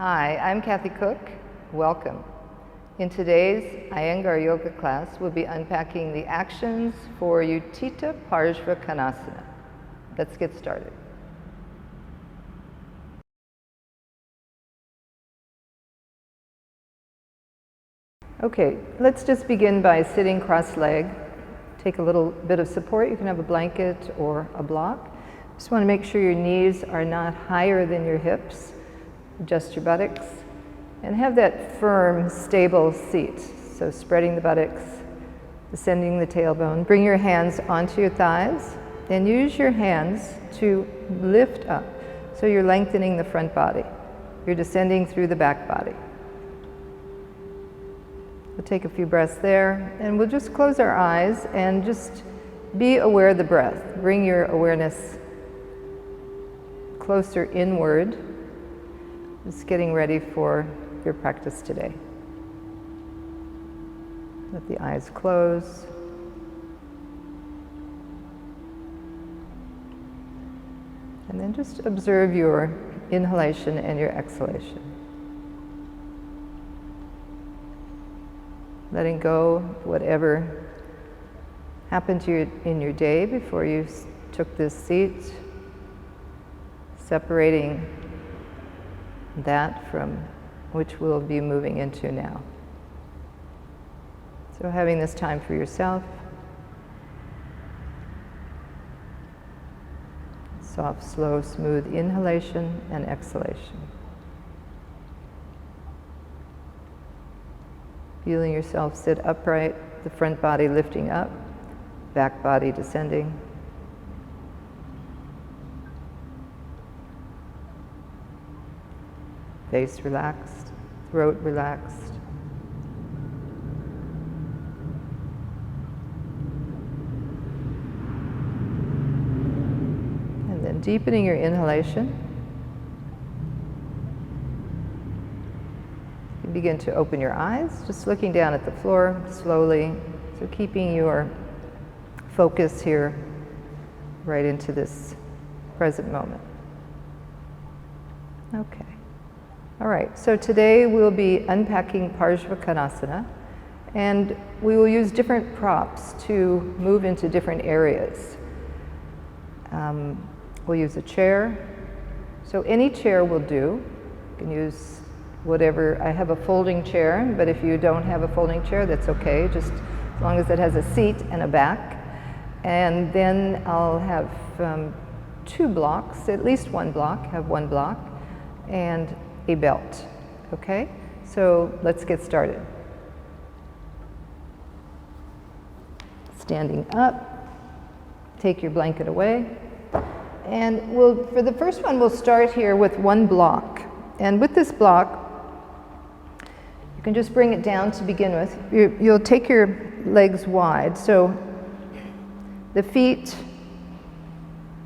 Hi, I'm Kathy Cook. Welcome. In today's Iyengar yoga class, we'll be unpacking the actions for Utthita Parsvakonasana. Let's get started. Okay, let's just begin by sitting cross-legged. Take a little bit of support. You can have a blanket or a block. Just want to make sure your knees are not higher than your hips. Adjust your buttocks and have that firm, stable seat. So spreading the buttocks, descending the tailbone. Bring your hands onto your thighs and use your hands to lift up. So you're lengthening the front body. You're descending through the back body. We'll take a few breaths there and we'll just close our eyes and just be aware of the breath. Bring your awareness closer inward. Just getting ready for your practice today. Let the eyes close. And then just observe your inhalation and your exhalation. Letting go of whatever happened to you in your day before you took this seat. Separating that from which we'll be moving into now. So having this time for yourself. Soft, slow, smooth inhalation and exhalation. Feeling yourself sit upright, the front body lifting up, back body descending. Face relaxed, throat relaxed. And then deepening your inhalation. You begin to open your eyes, just looking down at the floor slowly. So keeping your focus here right into this present moment. Okay. All right, so today we'll be unpacking Parsvakonasana, and we will use different props to move into different areas. We'll use a chair, so any chair will do. You can use whatever. I have a folding chair, but if you don't have a folding chair, that's okay, just as long as it has a seat and a back. And then I'll have two blocks, at least one block, have one block, and a belt. Okay, so let's get started. Standing up, take your blanket away, and for the first one, we'll start here with one block. And with this block, you can just bring it down to begin with. You'll take your legs wide, so the feet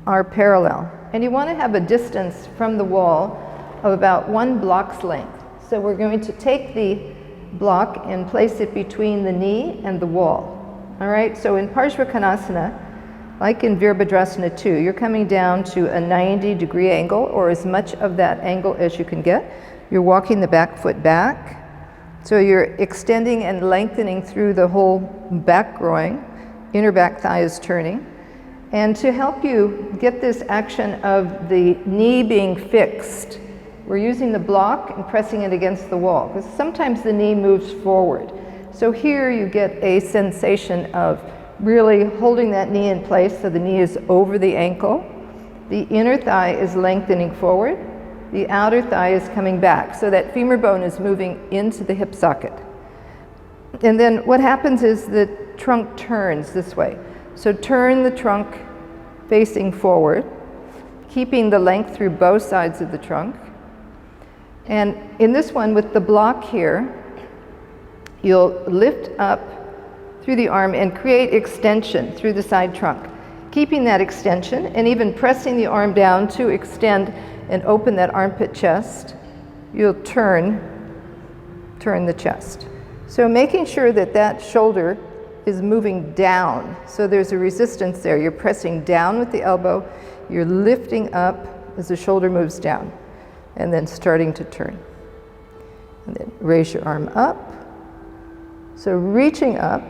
are parallel, and you want to have a distance from the wall of about 1 block's length. So we're going to take the block and place it between the knee and the wall. All right, so in Parsvakonasana, like in Virabhadrasana 2, you're coming down to a 90-degree angle, or as much of that angle as you can get. You're walking the back foot back. So you're extending and lengthening through the whole back groin. Inner back thigh is turning. And to help you get this action of the knee being fixed, we're using the block and pressing it against the wall, because sometimes the knee moves forward. So here you get a sensation of really holding that knee in place so the knee is over the ankle. The inner thigh is lengthening forward. The outer thigh is coming back, so that femur bone is moving into the hip socket. And then what happens is the trunk turns this way. So turn the trunk facing forward, keeping the length through both sides of the trunk. And in this one, with the block here, you'll lift up through the arm and create extension through the side trunk. Keeping that extension and even pressing the arm down to extend and open that armpit chest, you'll turn the chest. So making sure that that shoulder is moving down. So there's a resistance there. You're pressing down with the elbow, you're lifting up as the shoulder moves down, and then starting to turn. raise your arm up. So reaching up,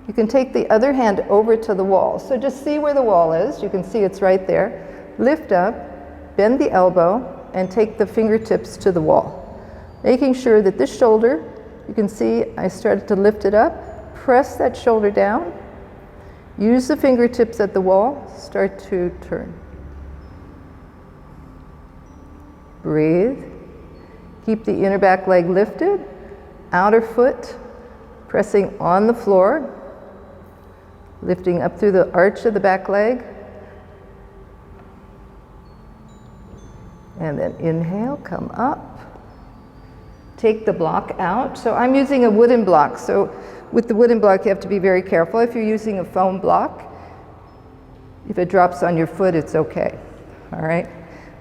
you can take the other hand over to the wall. So just see where the wall is. You can see it's right there. Lift up, bend the elbow, and take the fingertips to the wall. Making sure that this shoulder, you can see I started to lift it up. Press that shoulder down. Use the fingertips at the wall. Start to turn. Breathe. Keep the inner back leg lifted. Outer foot pressing on the floor. Lifting up through the arch of the back leg. And then inhale, come up. Take the block out. So I'm using a wooden block. So with the wooden block, you have to be very careful. If you're using a foam block, if it drops on your foot, it's okay. All right?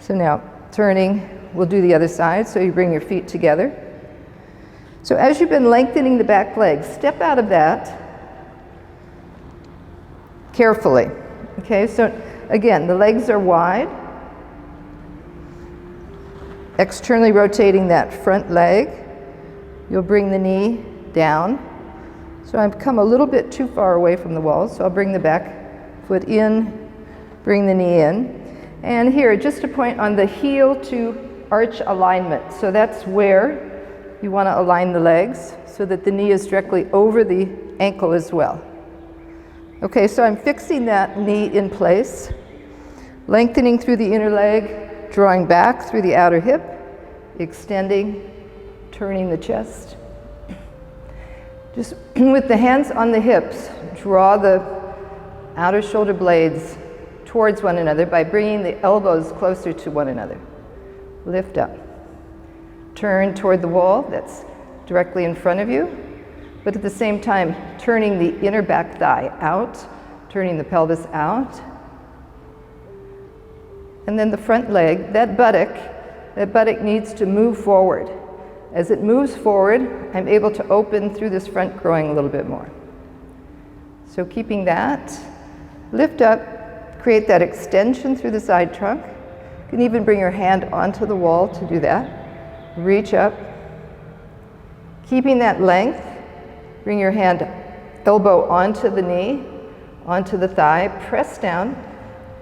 So now, turning, we'll do the other side. So you bring your feet together. So as you've been lengthening the back leg, step out of that carefully. Okay, so again, the legs are wide. Externally rotating that front leg. You'll bring the knee down. So I've come a little bit too far away from the wall, so I'll bring the back foot in, bring the knee in. And here, just a point on the heel to arch alignment. So that's where you want to align the legs so that the knee is directly over the ankle as well. Okay, so I'm fixing that knee in place, lengthening through the inner leg, drawing back through the outer hip, extending, turning the chest. Just with the hands on the hips, draw the outer shoulder blades towards one another by bringing the elbows closer to one another. Lift up. Turn toward the wall that's directly in front of you, but at the same time, turning the inner back thigh out, turning the pelvis out. And then the front leg, that buttock needs to move forward. As it moves forward, I'm able to open through this front groin a little bit more. So keeping that, lift up, create that extension through the side trunk. You can even bring your hand onto the wall to do that. Reach up. Keeping that length, bring your hand, elbow onto the knee, onto the thigh, press down.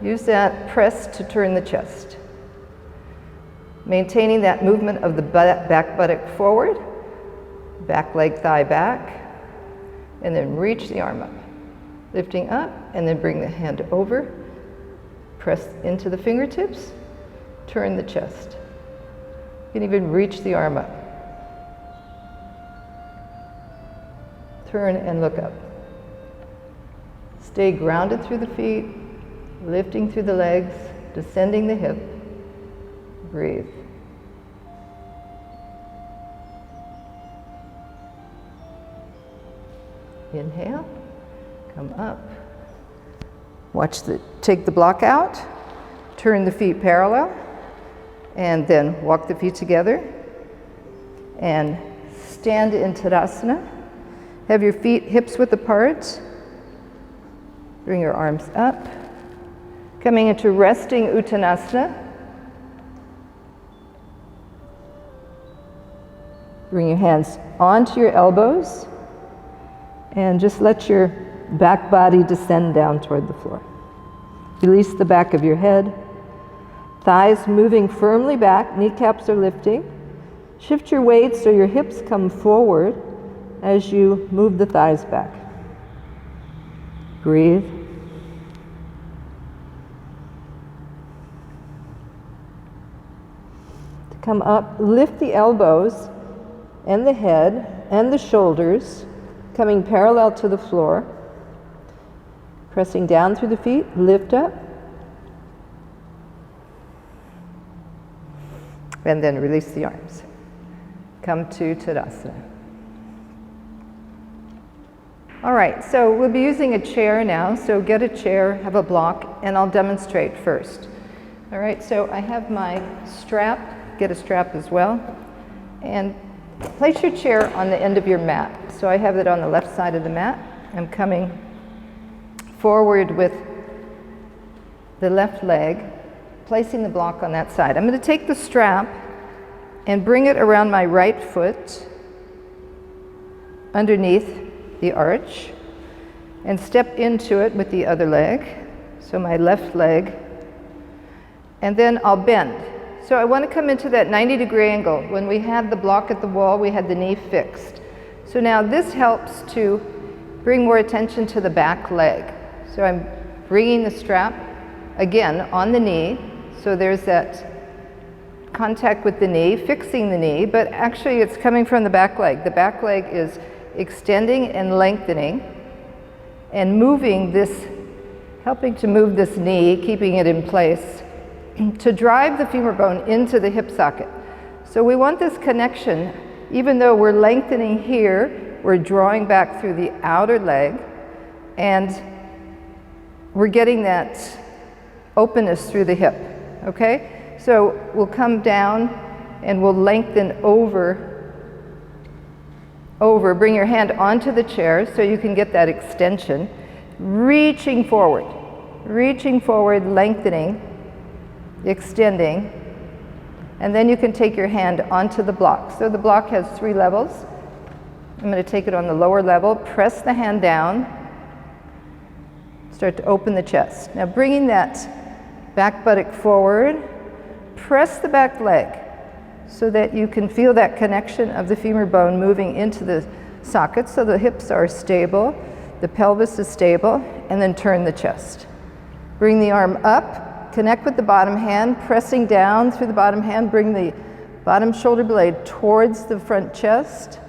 Use that press to turn the chest. Maintaining that movement of the back buttock forward, back leg thigh back, and then reach the arm up. Lifting up, and then bring the hand over, press into the fingertips, turn the chest. You can even reach the arm up. Turn and look up. Stay grounded through the feet, lifting through the legs, descending the hip. Breathe. Inhale, come up. Take the block out, turn the feet parallel, and then walk the feet together. And stand in Uttanasana. Have your feet hips width apart. Bring your arms up. Coming into resting Uttanasana. Bring your hands onto your elbows and just let your back body descend down toward the floor. Release the back of your head. Thighs moving firmly back, kneecaps are lifting. Shift your weight so your hips come forward as you move the thighs back. Breathe. To come up, lift the elbows and the head and the shoulders, coming parallel to the floor. Pressing down through the feet, lift up. And then release the arms. Come to Tadasana. All right, so we'll be using a chair now. So get a chair, have a block, and I'll demonstrate first. All right, so I have my strap. Get a strap as well. And place your chair on the end of your mat. So I have it on the left side of the mat. I'm coming forward with the left leg, placing the block on that side. I'm going to take the strap and bring it around my right foot underneath the arch and step into it with the other leg. So my left leg, and then I'll bend. So I want to come into that 90-degree angle. When we had the block at the wall, we had the knee fixed. So now this helps to bring more attention to the back leg. So I'm bringing the strap again on the knee, so there's that contact with the knee, fixing the knee, but actually it's coming from the back leg. The back leg is extending and lengthening and moving this, helping to move this knee, keeping it in place to drive the femur bone into the hip socket. So we want this connection, even though we're lengthening here, we're drawing back through the outer leg, and we're getting that openness through the hip, okay? So we'll come down and we'll lengthen over, bring your hand onto the chair so you can get that extension, reaching forward, lengthening, extending, and then you can take your hand onto the block. So the block has 3 levels. I'm going to take it on the lower level, press the hand down, start to open the chest. Now bringing that back buttock forward, press the back leg so that you can feel that connection of the femur bone moving into the socket so the hips are stable, the pelvis is stable, and then turn the chest. Bring the arm up, connect with the bottom hand, pressing down through the bottom hand, bring the bottom shoulder blade towards the front chest,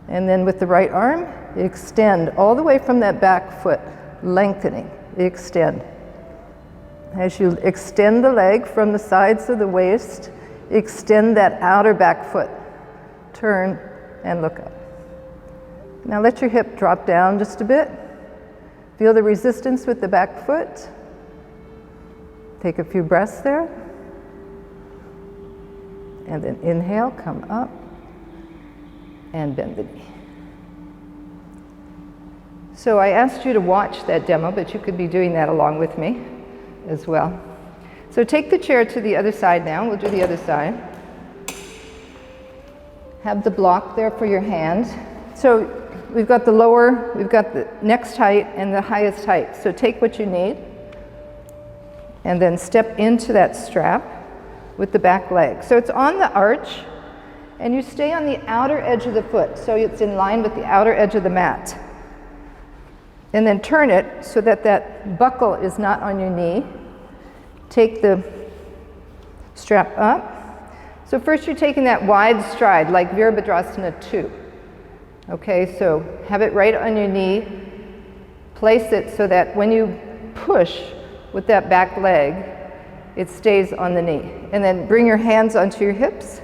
and then with the right arm, extend all the way from that back foot, lengthening, extend. As you extend the leg from the sides of the waist, extend that outer back foot, turn and look up. Now let your hip drop down just a bit. Feel the resistance with the back foot. Take a few breaths there. And then inhale, come up and bend the knee. So I asked you to watch that demo, but you could be doing that along with me as well. So take the chair to the other side now. We'll do the other side. Have the block there for your hand. So we've got the next height and the highest height. So take what you need and then step into that strap with the back leg. So it's on the arch and you stay on the outer edge of the foot. So it's in line with the outer edge of the mat. And then turn it so that that buckle is not on your knee. Take the strap up. So first you're taking that wide stride like Virabhadrasana 2. Okay, so have it right on your knee. Place it so that when you push with that back leg, it stays on the knee. And then bring your hands onto your hips.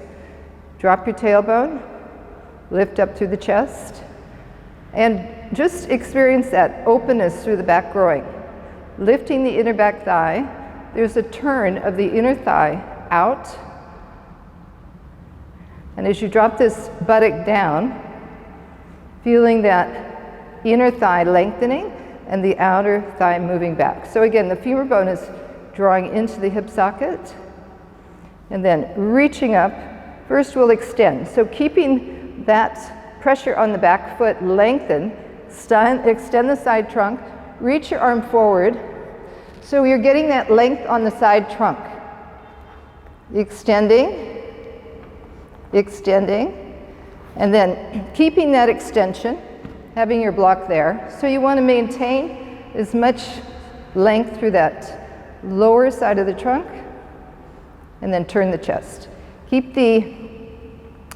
Drop your tailbone. Lift up through the chest. And just experience that openness through the back groin. Lifting the inner back thigh. There's a turn of the inner thigh out. And as you drop this buttock down, feeling that inner thigh lengthening and the outer thigh moving back. So again, the femur bone is drawing into the hip socket and then reaching up. First we'll extend. So keeping that pressure on the back foot, lengthen, extend the side trunk, reach your arm forward. So you're getting that length on the side trunk. Extending, and then keeping that extension, having your block there. So you want to maintain as much length through that lower side of the trunk, and then turn the chest. Keep the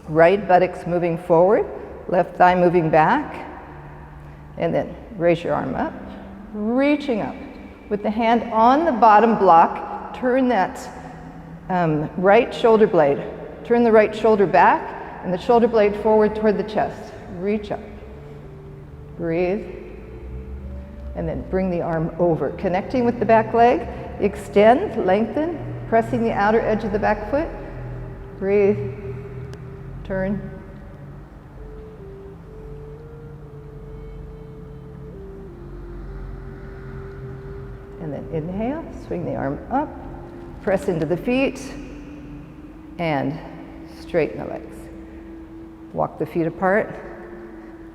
right buttocks moving forward, left thigh moving back, and then raise your arm up, reaching up. With the hand on the bottom block, turn that right shoulder blade. Turn the right shoulder back and the shoulder blade forward toward the chest. Reach up. Breathe. And then bring the arm over. Connecting with the back leg. Extend, lengthen, pressing the outer edge of the back foot. Breathe. Turn. And then inhale, swing the arm up, press into the feet, and straighten the legs. Walk the feet apart,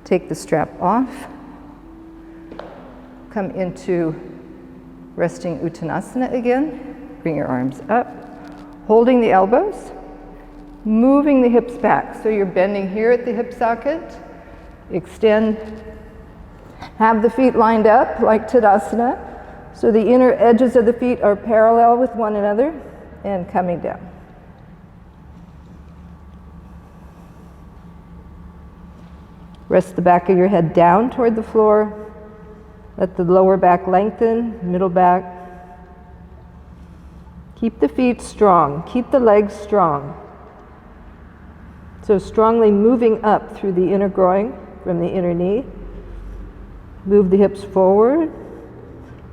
take the strap off, come into resting Uttanasana again, bring your arms up, holding the elbows, moving the hips back. So you're bending here at the hip socket, extend, have the feet lined up like Tadasana, so the inner edges of the feet are parallel with one another, and coming down. Rest the back of your head down toward the floor. Let the lower back lengthen, middle back. Keep the feet strong. Keep the legs strong. So strongly moving up through the inner groin from the inner knee. Move the hips forward,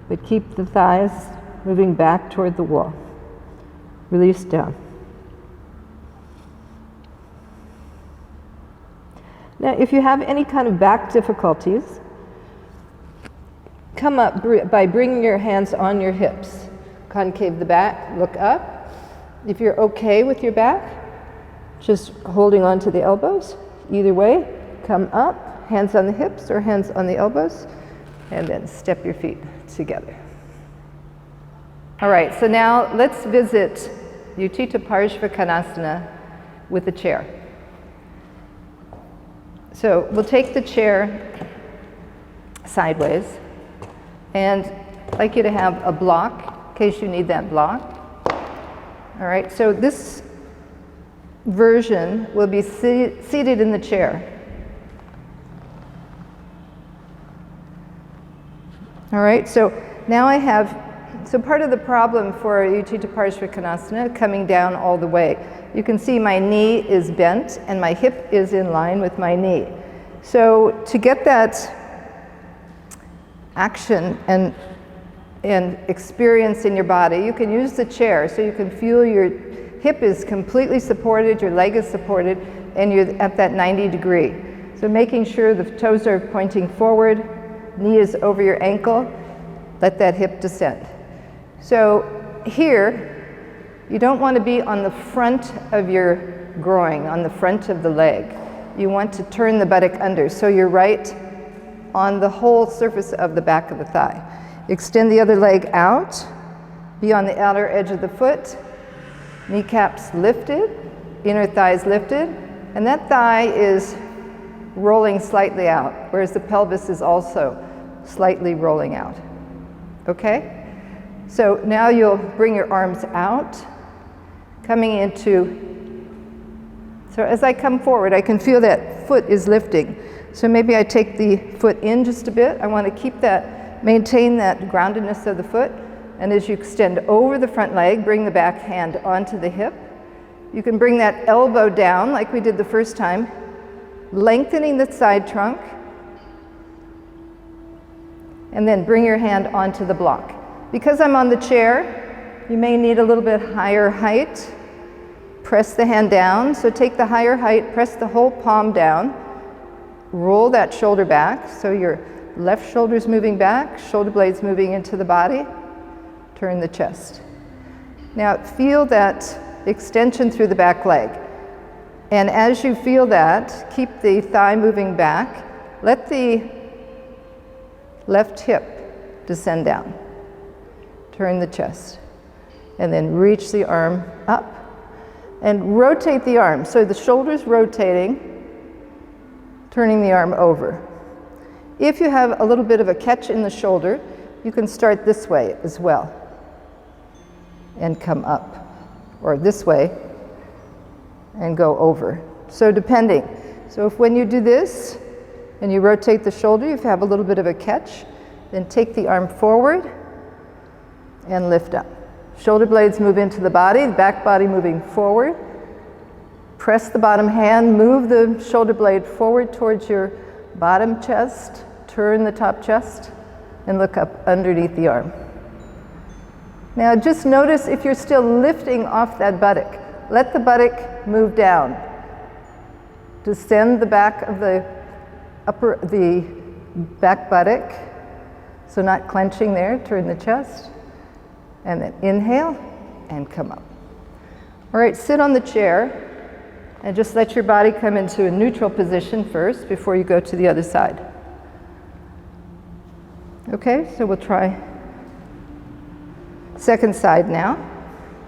but keep the thighs moving back toward the wall. Release down. Now, if you have any kind of back difficulties, come up by bringing your hands on your hips. Concave the back, look up. If you're okay with your back, just holding on to the elbows. Either way, come up, hands on the hips or hands on the elbows, and then step your feet together. All right, so now let's visit Utthita Parsvakonasana with a chair. So we'll take the chair sideways, and I'd like you to have a block in case you need that block. All right, so this version will be seated in the chair. All right, so now I have, so part of the problem for Utthita Parsvakonasana, coming down all the way, you can see my knee is bent and my hip is in line with my knee. So to get that action and experience in your body, you can use the chair so you can feel your hip is completely supported, your leg is supported, and you're at that 90 degree. So making sure the toes are pointing forward, knee is over your ankle, let that hip descend. So here, you don't want to be on the front of your groin, on the front of the leg. You want to turn the buttock under, so you're right on the whole surface of the back of the thigh. Extend the other leg out, be on the outer edge of the foot, kneecaps lifted, inner thighs lifted, and that thigh is rolling slightly out, whereas the pelvis is also slightly rolling out. Okay? So now you'll bring your arms out, coming into, so as I come forward, I can feel that foot is lifting. So maybe I take the foot in just a bit. I want to keep that, maintain that groundedness of the foot. And as you extend over the front leg, bring the back hand onto the hip. You can bring that elbow down like we did the first time, lengthening the side trunk. And then bring your hand onto the block. Because I'm on the chair, you may need a little bit higher height. Press the hand down. So take the higher height, press the whole palm down. Roll that shoulder back. So your left shoulder's moving back, shoulder blades moving into the body. Turn the chest. Now feel that extension through the back leg. And as you feel that, keep the thigh moving back. Let the left hip descend down. Turn the chest. And then reach the arm up. And rotate the arm. So the shoulder's rotating, turning the arm over. If you have a little bit of a catch in the shoulder, you can start this way as well. And come up. Or this way and go over. So depending. So if when you do this and you rotate the shoulder, if you have a little bit of a catch, then take the arm forward and lift up. Shoulder blades move into the body, the back body moving forward. Press the bottom hand, move the shoulder blade forward towards your bottom chest, turn the top chest, and look up underneath the arm. Now just notice if you're still lifting off that buttock. Let the buttock move down. Descend the back of the back buttock. So not clenching there, turn the chest. And then inhale and come up. All right, sit on the chair And just let your body come into a neutral position first before you go to the other side. Okay, so we'll try second side now.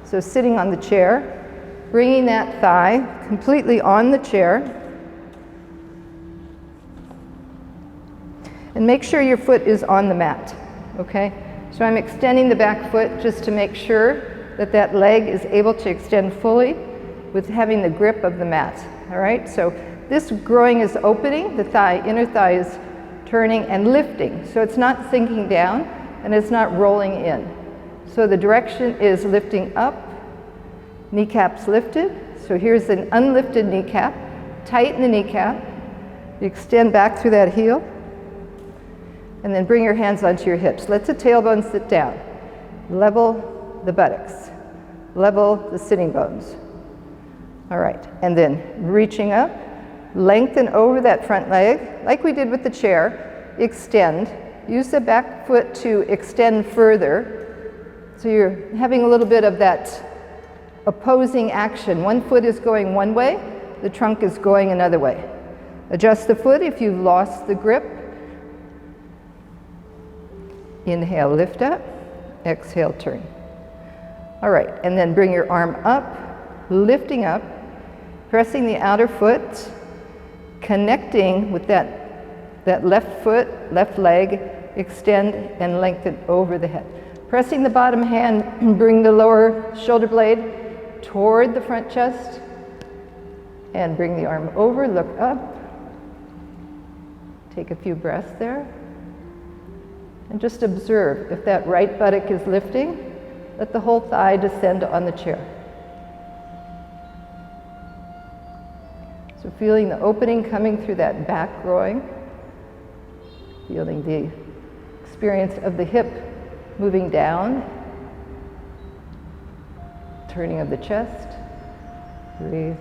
So sitting on the chair, bringing that thigh completely on the chair. And make sure your foot is on the mat, okay? So I'm extending the back foot just to make sure that that leg is able to extend fully with having the grip of the mat, all right? So this groin is opening, the thigh, inner thigh is turning and lifting. So it's not sinking down and it's not rolling in. So the direction is lifting up, kneecaps lifted. So here's an unlifted kneecap. Tighten the kneecap. Extend back through that heel. And then bring your hands onto your hips. Let the tailbone sit down. Level the buttocks. Level the sitting bones. All right, and then reaching up, lengthen over that front leg, like we did with the chair, extend. Use the back foot to extend further. So you're having a little bit of that opposing action. One foot is going one way, the trunk is going another way. Adjust the foot if you've lost the grip. Inhale, lift up. Exhale, turn. All right, and then bring your arm up, lifting up, pressing the outer foot, connecting with that left foot, left leg, extend and lengthen over the head. Pressing the bottom hand, bring the lower shoulder blade toward the front chest, and bring the arm over, look up. Take a few breaths there. And just observe if that right buttock is lifting, let the whole thigh descend on the chair. So feeling the opening coming through that back groin, feeling the experience of the hip moving down, turning of the chest, breathe.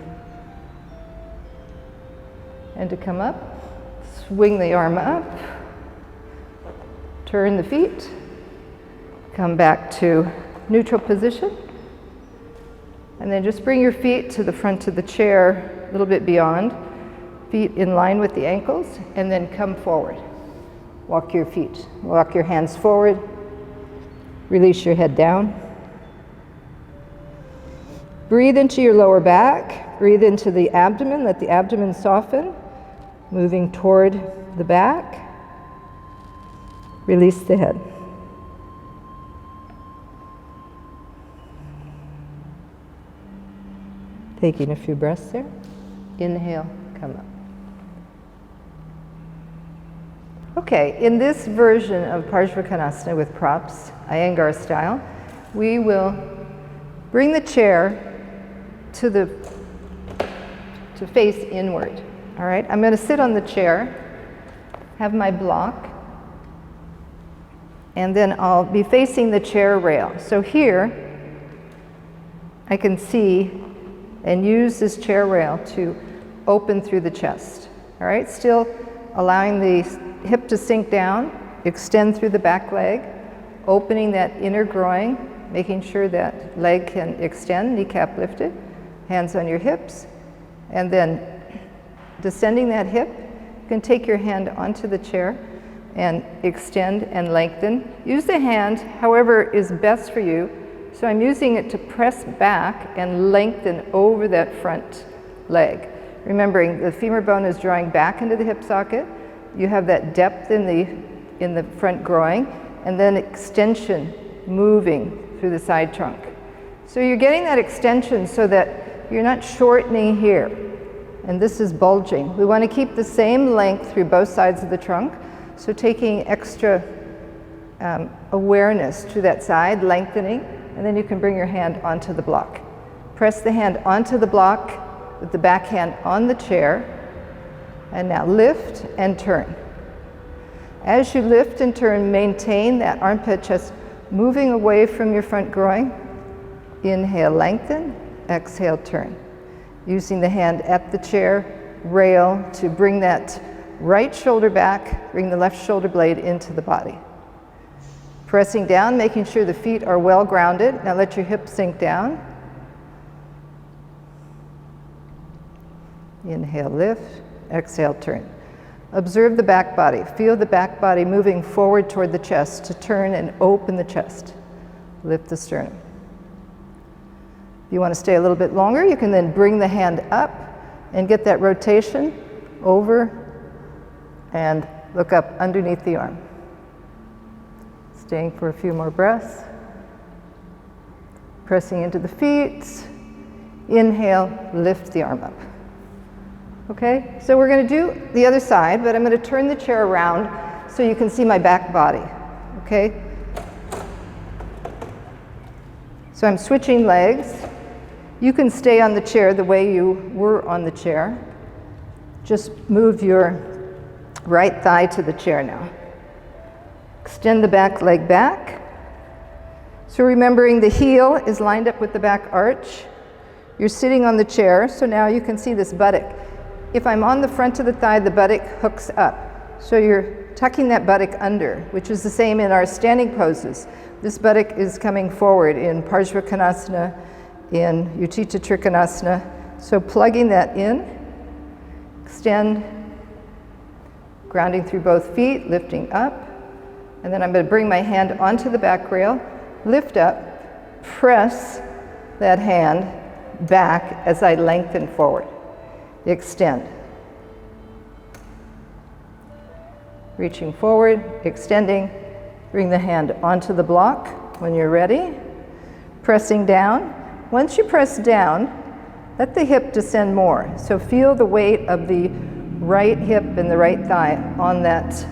And to come up, swing the arm up, turn the feet, come back to neutral position, and then just bring your feet to the front of the chair, a little bit beyond, feet in line with the ankles, and then come forward. Walk your feet, walk your hands forward, release your head down. Breathe into your lower back, breathe into the abdomen, let the abdomen soften, moving toward the back. Release the head. Taking a few breaths there. Inhale, come up. Okay, in this version of Parsvakonasana with props, Iyengar style, we will bring the chair to face inward. All right, I'm going to sit on the chair, have my block, and then I'll be facing the chair rail. So here, I can see and use this chair rail to open through the chest. All right, still allowing the hip to sink down, extend through the back leg, opening that inner groin, making sure that leg can extend, kneecap lifted, hands on your hips, and then descending that hip, you can take your hand onto the chair and extend and lengthen. Use the hand however is best for you. So I'm using it to press back and lengthen over that front leg. Remembering the femur bone is drawing back into the hip socket. You have that depth in the front groin, and then extension moving through the side trunk. So you're getting that extension so that you're not shortening here, and this is bulging. We want to keep the same length through both sides of the trunk, so taking extra awareness to that side, lengthening, and then you can bring your hand onto the block. Press the hand onto the block with the back hand on the chair, and now lift and turn. As you lift and turn, maintain that armpit chest moving away from your front groin. Inhale, lengthen, exhale, turn. Using the hand at the chair rail to bring that right shoulder back, bring the left shoulder blade into the body. Pressing down, making sure the feet are well grounded. Now let your hips sink down. Inhale, lift. Exhale, turn. Observe the back body. Feel the back body moving forward toward the chest to turn and open the chest. Lift the sternum. If you want to stay a little bit longer, you can then bring the hand up and get that rotation over and look up underneath the arm. Staying for a few more breaths. Pressing into the feet. Inhale, lift the arm up. Okay, so we're going to do the other side, but I'm going to turn the chair around so you can see my back body. Okay? So I'm switching legs. You can stay on the chair the way you were on the chair. Just move your right thigh to the chair now. Extend the back leg back. So remembering the heel is lined up with the back arch. You're sitting on the chair, so now you can see this buttock. If I'm on the front of the thigh, the buttock hooks up. So you're tucking that buttock under, which is the same in our standing poses. This buttock is coming forward in Parsvakonasana, in Utthita Parsvakonasana. So plugging that in, extend, grounding through both feet, lifting up. And then I'm going to bring my hand onto the back rail, lift up, press that hand back as I lengthen forward. Extend. Reaching forward, extending, bring the hand onto the block when you're ready. Pressing down. Once you press down, let the hip descend more. So feel the weight of the right hip and the right thigh on that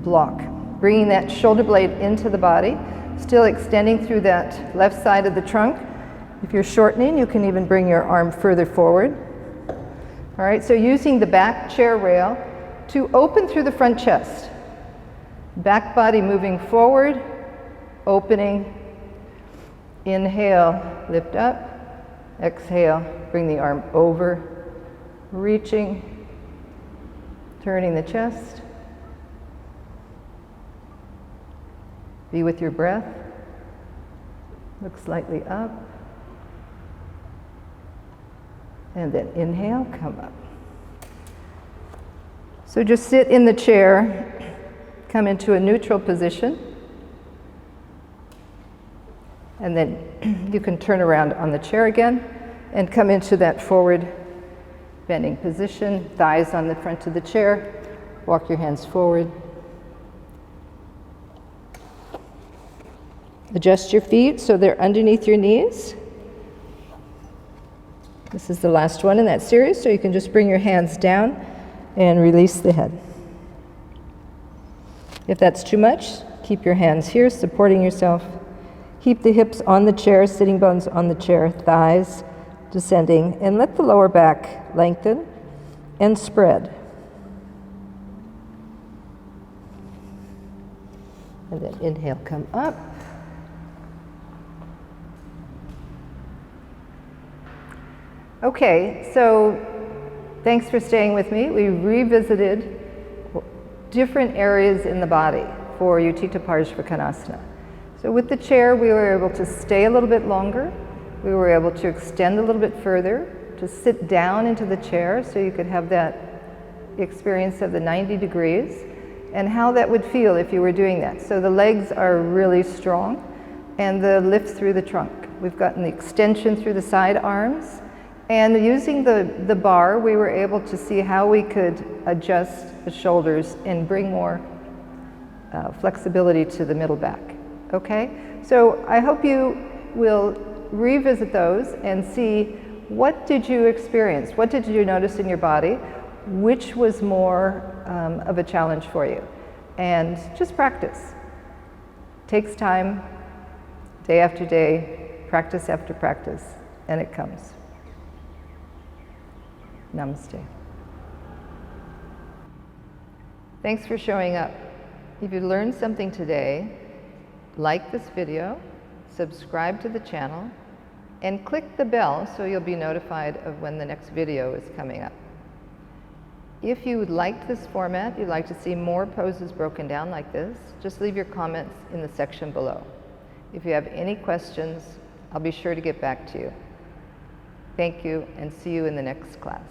block. Bringing that shoulder blade into the body, still extending through that left side of the trunk. If you're shortening, you can even bring your arm further forward. All right, so using the back chair rail to open through the front chest. Back body moving forward, opening. Inhale, lift up. Exhale, bring the arm over, reaching, turning the chest. Be with your breath. Look slightly up. And then inhale, come up. So just sit in the chair, come into a neutral position, and then you can turn around on the chair again and come into that forward bending position, thighs on the front of the chair, walk your hands forward. Adjust your feet so they're underneath your knees. This is the last one in that series, so you can just bring your hands down and release the head. If that's too much, keep your hands here, supporting yourself. Keep the hips on the chair, sitting bones on the chair, thighs descending, and let the lower back lengthen and spread. And then inhale, come up. Okay, so thanks for staying with me. We revisited different areas in the body for Utthita Parsvakonasana. So with the chair, we were able to stay a little bit longer. We were able to extend a little bit further, to sit down into the chair so you could have that experience of the 90 degrees and how that would feel if you were doing that. So the legs are really strong and the lift through the trunk. We've gotten the extension through the side arms. And using the bar, we were able to see how we could adjust the shoulders and bring more flexibility to the middle back. Okay? So I hope you will revisit those and see what did you experience? What did you notice in your body? Which was more of a challenge for you? And just practice. Takes time, day after day, practice after practice, and it comes. Namaste. Thanks for showing up. If you learned something today, like this video, subscribe to the channel, and click the bell so you'll be notified of when the next video is coming up. If you liked this format, you'd like to see more poses broken down like this, just leave your comments in the section below. If you have any questions, I'll be sure to get back to you. Thank you, and see you in the next class.